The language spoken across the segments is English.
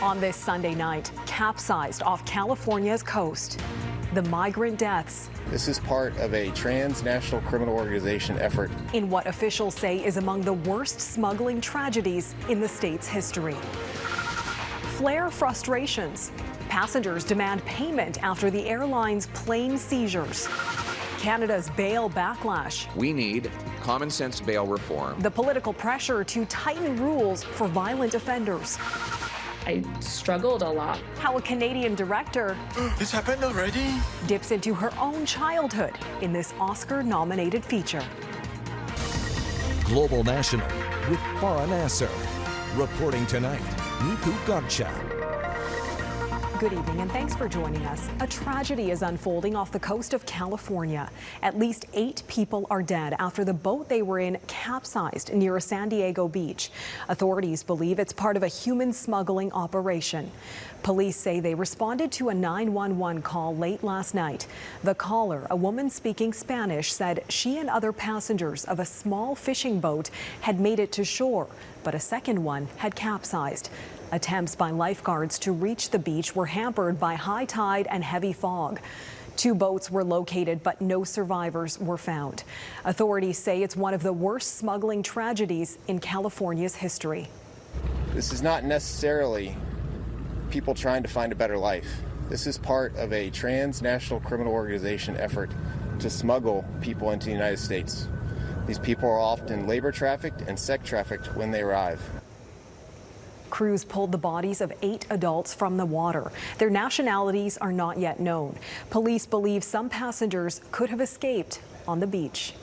On this Sunday night, capsized off California's coast. The migrant deaths. This is part of a transnational criminal organization effort In what officials say is among the worst smuggling tragedies in the state's history. Flair frustrations. Passengers demand payment after the airline's plane seizures. Canada's bail backlash. We need common sense bail reform. The political pressure to tighten rules for violent offenders. I struggled a lot. How a Canadian director This happened already? dips into her own childhood in this Oscar-nominated feature. Global National with Farah Nasser. Reporting tonight, Nitu Garcha. Good evening and thanks for joining us. A tragedy is unfolding off the coast of California. At least 8 people are dead after the boat they were in capsized near a San Diego beach. Authorities believe it's part of a human smuggling operation. Police say they responded to a 911 call late last night. The caller, a woman speaking Spanish, said she and other passengers of a small fishing boat had made it to shore, but a second one had capsized. Attempts by lifeguards to reach the beach were hampered by high tide and heavy fog. 2 boats were located, but no survivors were found. Authorities say it's one of the worst smuggling tragedies in California's history. This is not necessarily people trying to find a better life. This is part of a transnational criminal organization effort to smuggle people into the United States. These people are often labor trafficked and sex trafficked when they arrive. Crews pulled the bodies of 8 adults from the water. Their nationalities are not yet known. Police believe some passengers could have escaped on the beach.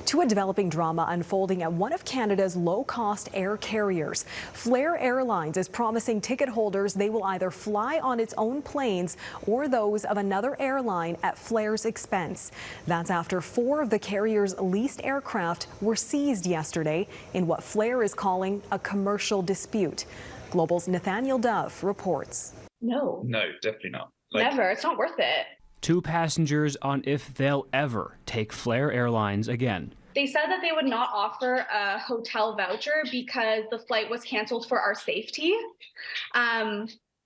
To a developing drama unfolding at one of Canada's low-cost air carriers. Flair Airlines is promising ticket holders they will either fly on its own planes or those of another airline at Flair's expense. That's after 4 of the carrier's leased aircraft were seized yesterday in what Flair is calling a commercial dispute. Global's Nathaniel Dove reports. No, definitely not. never. It's not worth it. 2 passengers on if they'll ever take Flair Airlines again. They said that they would not offer a hotel voucher because the flight was canceled for our safety.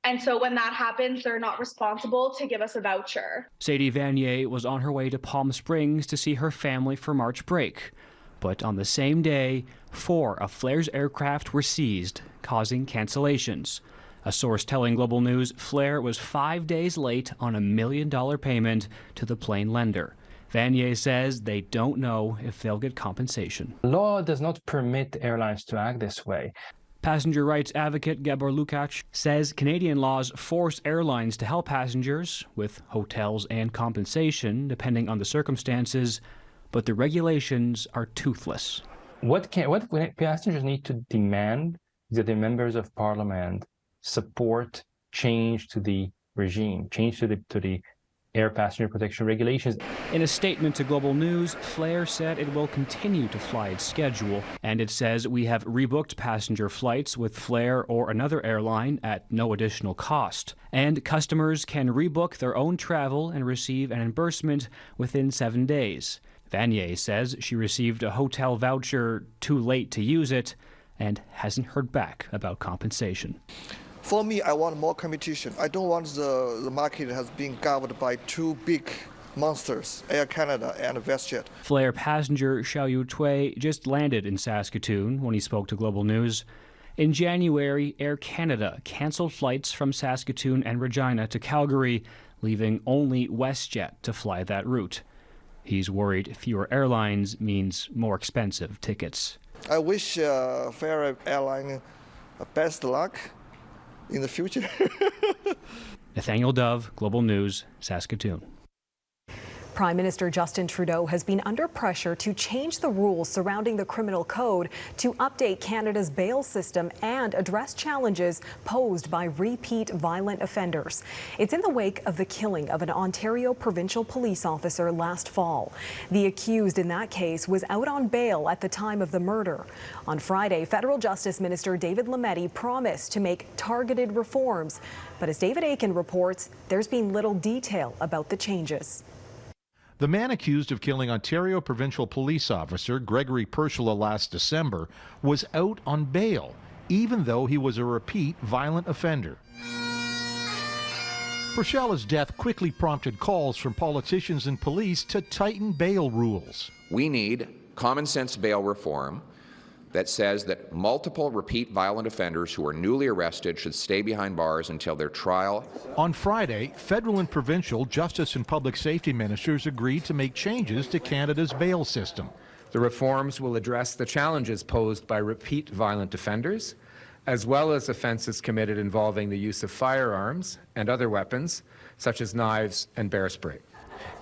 And so when that happens, they're not responsible to give us a voucher. Sadie Vanier was on her way to Palm Springs to see her family for March break. But on the same day, 4 of Flair's aircraft were seized, causing cancellations. A source telling Global News Flair was 5 days late on a $1 million payment to the plane lender. Vanier says they don't know if they'll get compensation. Law does not permit airlines to act this way. Passenger rights advocate Gabor Lukács says Canadian laws force airlines to help passengers with hotels and compensation, depending on the circumstances, but the regulations are toothless. What passengers need to demand is that the members of parliament support change to the regime, change to the air passenger protection regulations. In a statement to Global News, Flair said it will continue to fly its schedule, and it says we have rebooked passenger flights with Flair or another airline at no additional cost. And customers can rebook their own travel and receive an reimbursement within 7 days. Vanier says she received a hotel voucher too late to use it and hasn't heard back about compensation. For me, I want more competition. I don't want the market has been governed by 2 big monsters, Air Canada and WestJet. Flair passenger Xiaoyu Tui just landed in Saskatoon when he spoke to Global News. In January, Air Canada canceled flights from Saskatoon and Regina to Calgary, leaving only WestJet to fly that route. He's worried fewer airlines means more expensive tickets. I wish Flair Airlines best luck in the future. Nathaniel Dove, Global News, Saskatoon. Prime Minister Justin Trudeau has been under pressure to change the rules surrounding the criminal code to update Canada's bail system and address challenges posed by repeat violent offenders. It's in the wake of the killing of an Ontario Provincial Police Officer last fall. The accused in that case was out on bail at the time of the murder. On Friday, Federal Justice Minister David Lametti promised to make targeted reforms. But as David Akin reports, there's been little detail about the changes. The man accused of killing Ontario Provincial Police Officer Gregory Pershula last December was out on bail even though he was a repeat violent offender. Priscilla's death quickly prompted calls from politicians and police to tighten bail rules. We need common sense bail reform that says that multiple repeat violent offenders who are newly arrested should stay behind bars until their trial. On Friday, federal and provincial justice and public safety ministers agreed to make changes to Canada's bail system. The reforms will address the challenges posed by repeat violent offenders, as well as offenses committed involving the use of firearms and other weapons, such as knives and bear spray.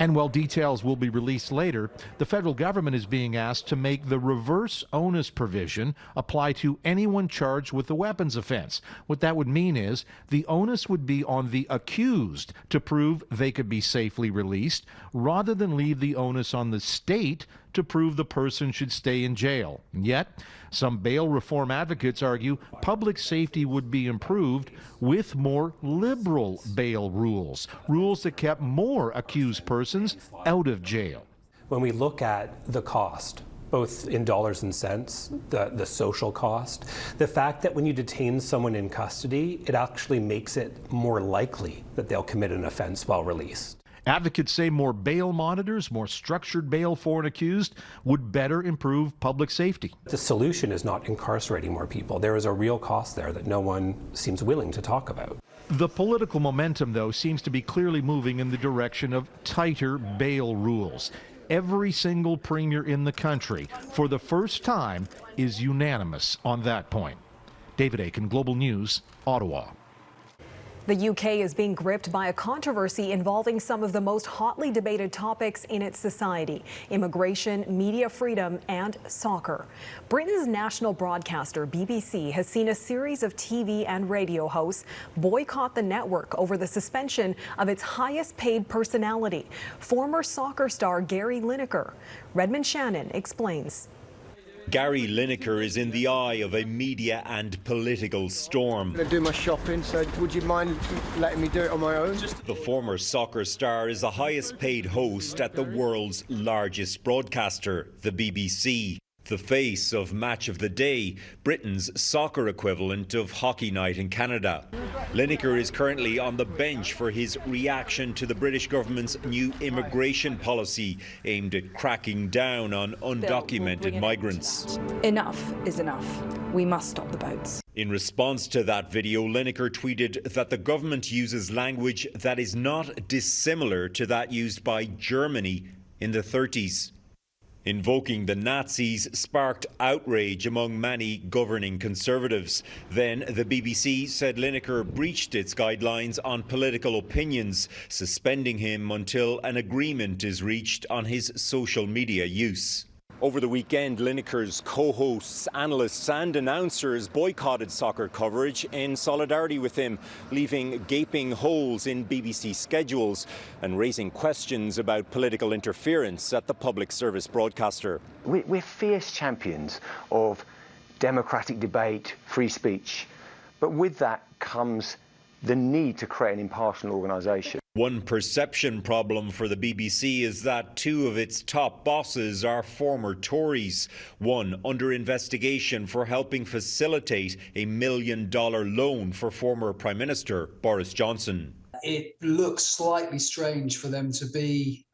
And while details will be released later, the federal government is being asked to make the reverse onus provision apply to anyone charged with a weapons offense. What that would mean is the onus would be on the accused to prove they could be safely released, rather than leave the onus on the state to prove the person should stay in jail. And yet, some bail reform advocates argue public safety would be improved with more liberal bail rules, rules that kept more accused persons out of jail. When we look at the cost, both in dollars and cents, the social cost, the fact that when you detain someone in custody, it actually makes it more likely that they'll commit an offense while released. Advocates say more bail monitors, more structured bail for an accused would better improve public safety. The solution is not incarcerating more people. There is a real cost there that no one seems willing to talk about. The political momentum, though, seems to be clearly moving in the direction of tighter bail rules. Every single premier in the country, for the first time, is unanimous on that point. David Akin, Global News, Ottawa. The UK is being gripped by a controversy involving some of the most hotly debated topics in its society: immigration, media freedom, and soccer. Britain's national broadcaster, BBC, has seen a series of TV and radio hosts boycott the network over the suspension of its highest-paid personality, former soccer star Gary Lineker. Redmond Shannon explains. Gary Lineker is in the eye of a media and political storm. I'm going to do my shopping, so would you mind letting me do it on my own? The former soccer star is the highest paid host at the world's largest broadcaster, the BBC. The face of Match of the Day, Britain's soccer equivalent of Hockey Night in Canada. Lineker is currently on the bench for his reaction to the British government's new immigration policy aimed at cracking down on undocumented migrants. Enough is enough. We must stop the boats. In response to that video, Lineker tweeted that the government uses language that is not dissimilar to that used by Germany in the 30s. Invoking the Nazis sparked outrage among many governing Conservatives. Then the BBC said Lineker breached its guidelines on political opinions, suspending him until an agreement is reached on his social media use. Over the weekend, Lineker's co-hosts, analysts and announcers boycotted soccer coverage in solidarity with him, leaving gaping holes in BBC schedules and raising questions about political interference at the public service broadcaster. We're fierce champions of democratic debate, free speech, but with that comes the need to create an impartial organisation. One perception problem for the BBC is that two of its top bosses are former Tories. One under investigation for helping facilitate a $1 million loan for former Prime Minister Boris Johnson. It looks slightly strange for them to be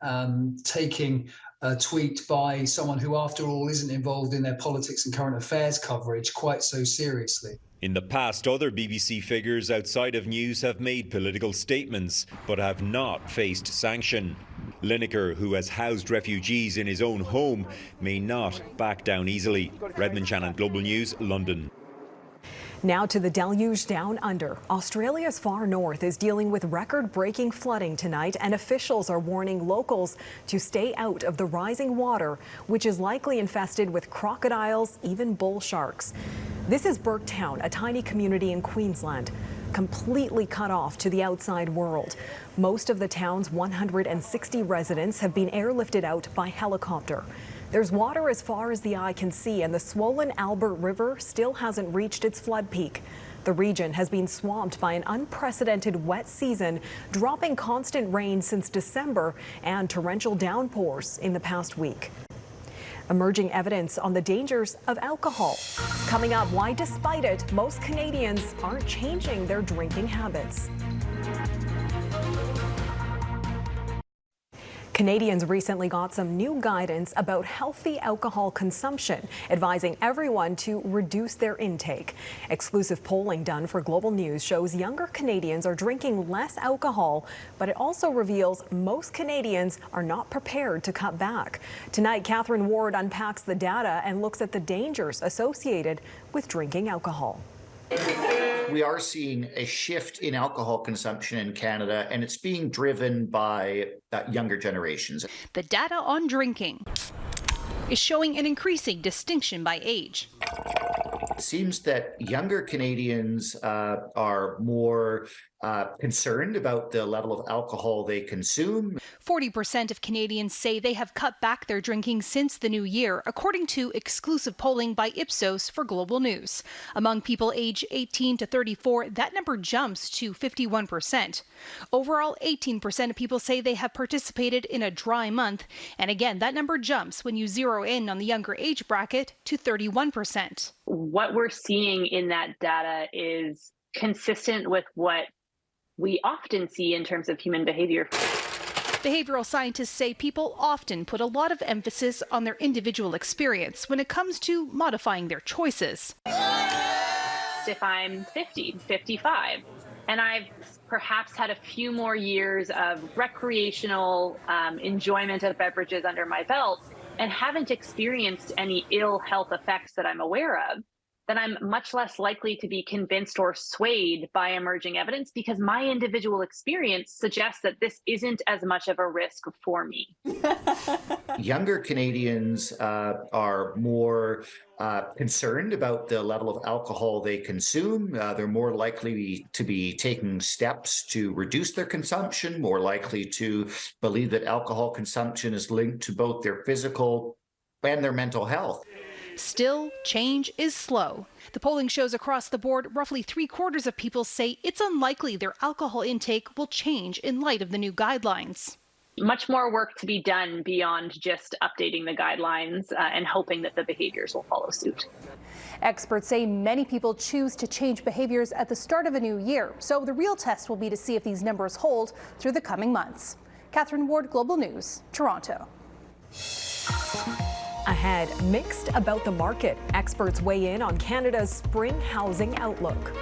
taking a tweet by someone who, after all, isn't involved in their politics and current affairs coverage quite so seriously. In the past, other BBC figures outside of news have made political statements, but have not faced sanction. Lineker, who has housed refugees in his own home, may not back down easily. Redmond Shannon, Global News, London. Now to the deluge down under. Australia's far north is dealing with record-breaking flooding tonight, and officials are warning locals to stay out of the rising water, which is likely infested with crocodiles, even bull sharks. This is Burketown, a tiny community in Queensland, completely cut off to the outside world. Most of the town's 160 residents have been airlifted out by helicopter. There's water as far as the eye can see, and the swollen Albert River still hasn't reached its flood peak. The region has been swamped by an unprecedented wet season, dropping constant rain since December and torrential downpours in the past week. Emerging evidence on the dangers of alcohol. Coming up, why despite it, most Canadians aren't changing their drinking habits. Canadians recently got some new guidance about healthy alcohol consumption, advising everyone to reduce their intake. Exclusive polling done for Global News shows younger Canadians are drinking less alcohol, but it also reveals most Canadians are not prepared to cut back. Tonight, Catherine Ward unpacks the data and looks at the dangers associated with drinking alcohol. We are seeing a shift in alcohol consumption in Canada, and it's being driven by younger generations. The data on drinking is showing an increasing distinction by age. It seems that younger Canadians are more concerned about the level of alcohol they consume. 40% of Canadians say they have cut back their drinking since the new year, according to exclusive polling by Ipsos for Global News. Among people aged 18 to 34, that number jumps to 51%. Overall, 18% of people say they have participated in a dry month. And again, that number jumps when you zero in on the younger age bracket to 31%. What we're seeing in that data is consistent with what we often see in terms of human behavior. Behavioral scientists say people often put a lot of emphasis on their individual experience when it comes to modifying their choices. If I'm 50, 55, and I've perhaps had a few more years of recreational enjoyment of beverages under my belt and haven't experienced any ill health effects that I'm aware of, then I'm much less likely to be convinced or swayed by emerging evidence because my individual experience suggests that this isn't as much of a risk for me. Younger Canadians are more concerned about the level of alcohol they consume. They're more likely to be taking steps to reduce their consumption, more likely to believe that alcohol consumption is linked to both their physical and their mental health. Still, change is slow. The polling shows across the board, roughly 3/4 of people say it's unlikely their alcohol intake will change in light of the new guidelines. Much more work to be done beyond just updating the guidelines and hoping that the behaviors will follow suit. Experts say many people choose to change behaviors at the start of a new year, so the real test will be to see if these numbers hold through the coming months. Catherine Ward, Global News, Toronto. Ahead, mixed about the market. Experts weigh in on Canada's spring housing outlook.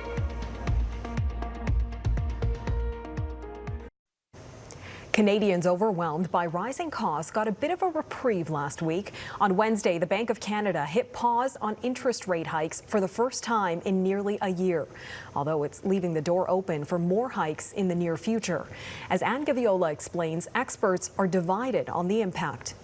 Canadians overwhelmed by rising costs got a bit of a reprieve last week. On Wednesday, the Bank of Canada hit pause on interest rate hikes for the first time in nearly a year, although it's leaving the door open for more hikes in the near future. As Anne Gaviola explains, experts are divided on the impact.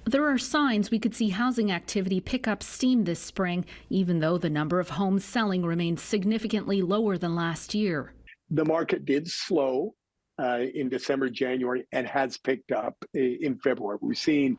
There are signs we could see housing activity pick up steam this spring, even though the number of homes selling remains significantly lower than last year. The market did slow in December, January, and has picked up in February. We're seeing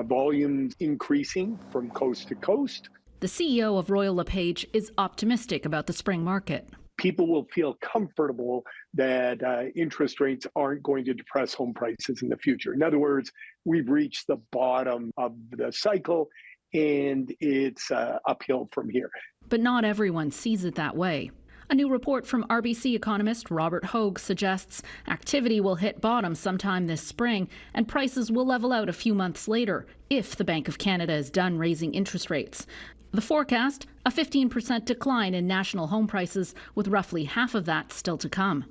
volumes increasing from coast to coast. The CEO of Royal LePage is optimistic about the spring market. People will feel comfortable that interest rates aren't going to depress home prices in the future. In other words, we've reached the bottom of the cycle and it's uphill from here. But not everyone sees it that way. A new report from RBC economist Robert Hogue suggests activity will hit bottom sometime this spring and prices will level out a few months later if the Bank of Canada is done raising interest rates. The forecast, a 15% decline in national home prices, with roughly half of that still to come.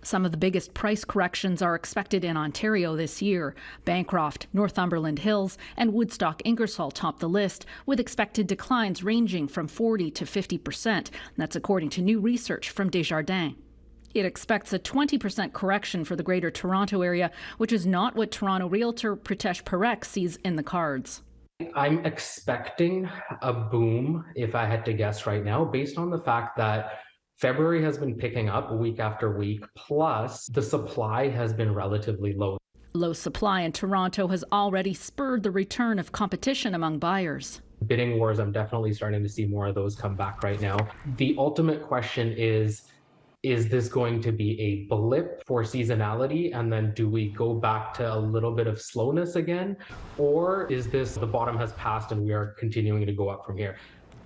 Some of the biggest price corrections are expected in Ontario this year. Bancroft, Northumberland Hills, and Woodstock-Ingersoll top the list, with expected declines ranging from 40 to 50%. That's according to new research from Desjardins. It expects a 20% correction for the Greater Toronto Area, which is not what Toronto realtor Pritesh Parekh sees in the cards. I'm expecting a boom, if I had to guess right now, based on the fact that February has been picking up week after week, plus the supply has been relatively low. Low supply in Toronto has already spurred the return of competition among buyers. Bidding wars, I'm definitely starting to see more of those come back right now. The ultimate question is is this going to be a blip for seasonality, and then do we go back to a little bit of slowness again? Or is this the bottom has passed and we are continuing to go up from here?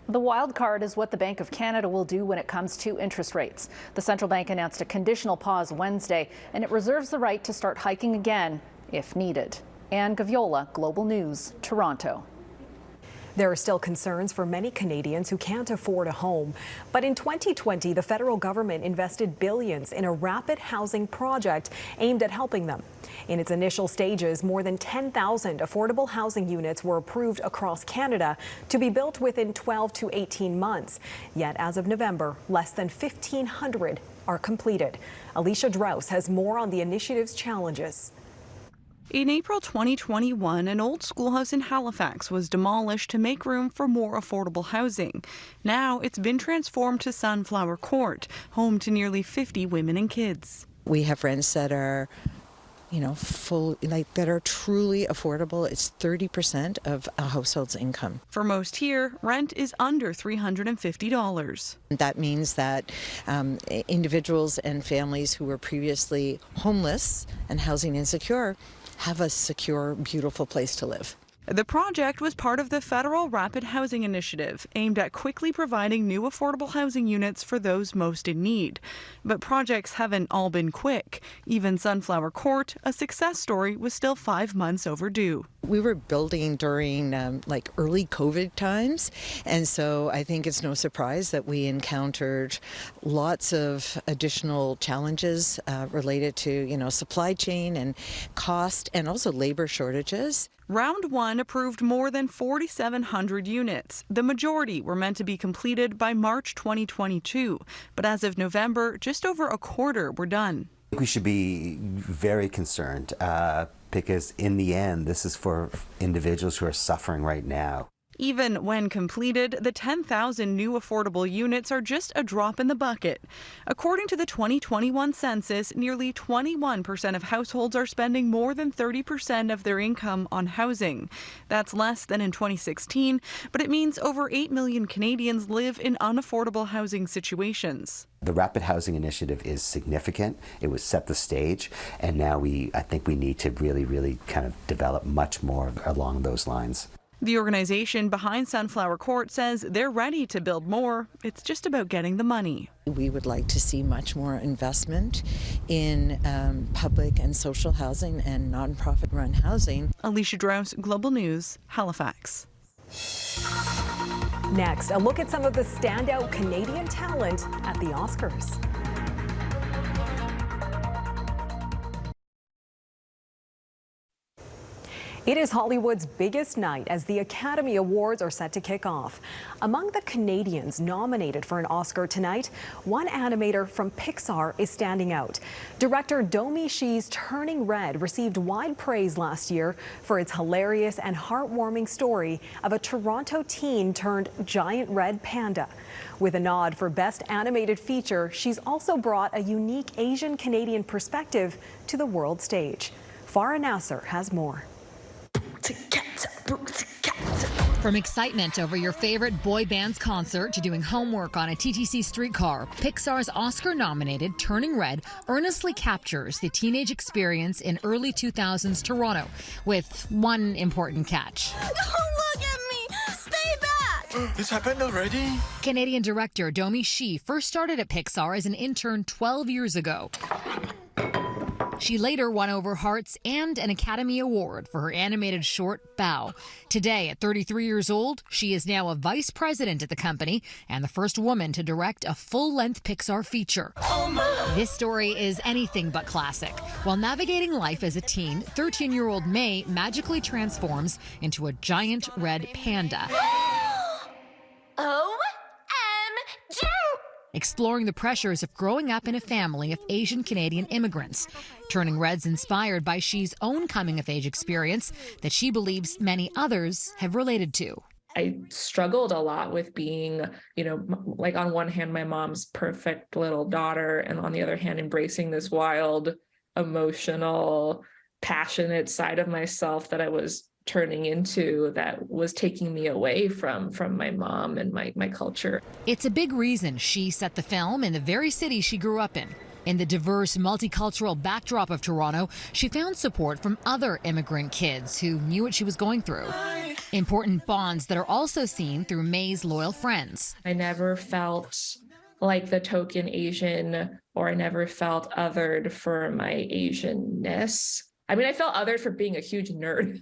The wild card is what the Bank of Canada will do when it comes to interest rates. The central bank announced a conditional pause Wednesday, and it reserves the right to start hiking again if needed. Anne Gaviola, Global News, Toronto. There are still concerns for many Canadians who can't afford a home. But in 2020, the federal government invested billions in a rapid housing project aimed at helping them. In its initial stages, more than 10,000 affordable housing units were approved across Canada to be built within 12 to 18 months. Yet as of November, less than 1,500 are completed. Alicia Drouse has more on the initiative's challenges. In April 2021, an old schoolhouse in Halifax was demolished to make room for more affordable housing. Now it's been transformed to Sunflower Court, home to nearly 50 women and kids. We have rents that are, that are truly affordable. It's 30% of a household's income. For most here, rent is under $350. That means that individuals and families who were previously homeless and housing insecure have a secure, beautiful place to live. The project was part of the federal Rapid Housing Initiative, aimed at quickly providing new affordable housing units for those most in need. But projects haven't all been quick. Even Sunflower Court, a success story, was still 5 months overdue. We were building during early COVID times, and so I think it's no surprise that we encountered lots of additional challenges related to, supply chain and cost and also labor shortages. Round 1 approved more than 4,700 units. The majority were meant to be completed by March 2022, but as of November, just over a quarter were done. We should be very concerned because in the end, this is for individuals who are suffering right now. Even when completed, the 10,000 new affordable units are just a drop in the bucket. According to the 2021 census, nearly 21% of households are spending more than 30% of their income on housing. That's less than in 2016, but it means over 8 million Canadians live in unaffordable housing situations. The Rapid Housing Initiative is significant. It was set the stage, and now I think we need to really kind of develop much more along those lines. The organization behind Sunflower Court says they're ready to build more. It's just about getting the money. We would like to see much more investment in public and social housing and nonprofit-run housing. Alicia Drouse, Global News, Halifax. Next, a look at some of the standout Canadian talent at the Oscars. It is Hollywood's biggest night as the Academy Awards are set to kick off. Among the Canadians nominated for an Oscar tonight, one animator from Pixar is standing out. Director Domi Shi's Turning Red received wide praise last year for its hilarious and heartwarming story of a Toronto teen turned giant red panda. With a nod for Best Animated Feature, she's also brought a unique Asian Canadian perspective to the world stage. Farah Nasser has more. From excitement over your favorite boy band's concert to doing homework on a TTC streetcar, Pixar's Oscar-nominated Turning Red earnestly captures the teenage experience in early 2000s Toronto, with one important catch. Don't look at me! Stay back! This happened already? Canadian director Domi Shi first started at Pixar as an intern 12 years ago. She later won over hearts and an Academy Award for her animated short, Bao. Today, at 33 years old, she is now a vice president at the company and the first woman to direct a full-length Pixar feature. This story is anything but classic. While navigating life as a teen, 13-year-old May magically transforms into a giant red panda. OMG! Exploring the pressures of growing up in a family of Asian Canadian immigrants. Turning Red's inspired by Shi's own coming-of-age experience that she believes many others have related to. I struggled a lot with being, like on one hand, my mom's perfect little daughter, and on the other hand, embracing this wild, emotional, passionate side of myself that I was turning into that was taking me away from my mom and my culture. It's a big reason she set the film in the very city she grew up in. In the diverse, multicultural backdrop of Toronto, she found support from other immigrant kids who knew what she was going through. Important bonds that are also seen through May's loyal friends. I never felt like the token Asian, or I never felt othered for my Asianness. I mean, I felt othered for being a huge nerd.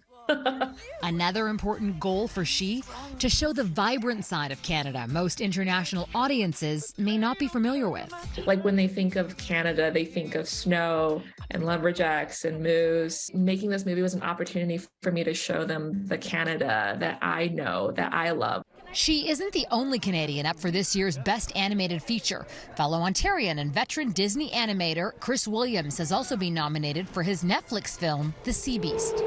Another important goal for She, to show the vibrant side of Canada most international audiences may not be familiar with. Like when they think of Canada, they think of snow and lumberjacks and moose. Making this movie was an opportunity for me to show them the Canada that I know, that I love. She isn't the only Canadian up for this year's Best Animated Feature. Fellow Ontarian and veteran Disney animator Chris Williams has also been nominated for his Netflix film, The Sea Beast.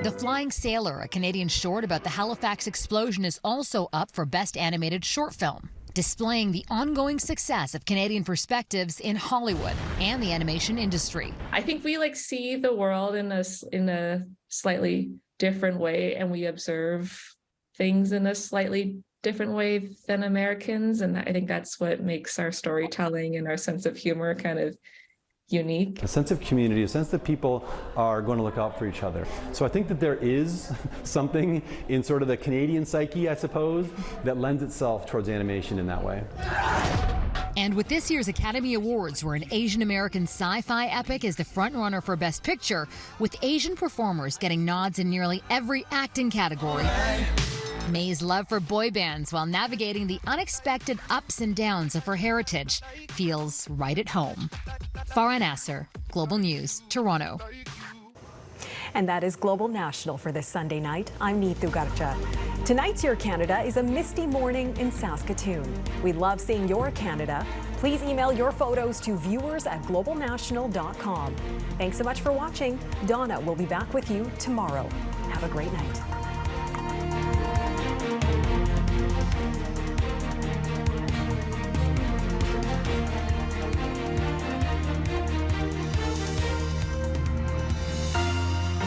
The Flying Sailor, a Canadian short about the Halifax explosion, is also up for Best Animated Short Film, displaying the ongoing success of Canadian perspectives in Hollywood and the animation industry. I think we see the world in a slightly different way, and we observe things in a slightly different way than Americans, and I think that's what makes our storytelling and our sense of humor kind of unique. A sense of community, a sense that people are going to look out for each other. So I think that there is something in sort of the Canadian psyche, I suppose, that lends itself towards animation in that way. And with this year's Academy Awards, where an Asian American sci-fi epic is the frontrunner for Best Picture, with Asian performers getting nods in nearly every acting category. May's love for boy bands while navigating the unexpected ups and downs of her heritage feels right at home. Farah Nasser, Global News, Toronto. And that is Global National for this Sunday night. I'm Neetu Garcha. Tonight's Your Canada is a misty morning in Saskatoon. We love seeing your Canada. Please email your photos to viewers@globalnational.com. Thanks so much for watching. Donna will be back with you tomorrow. Have a great night.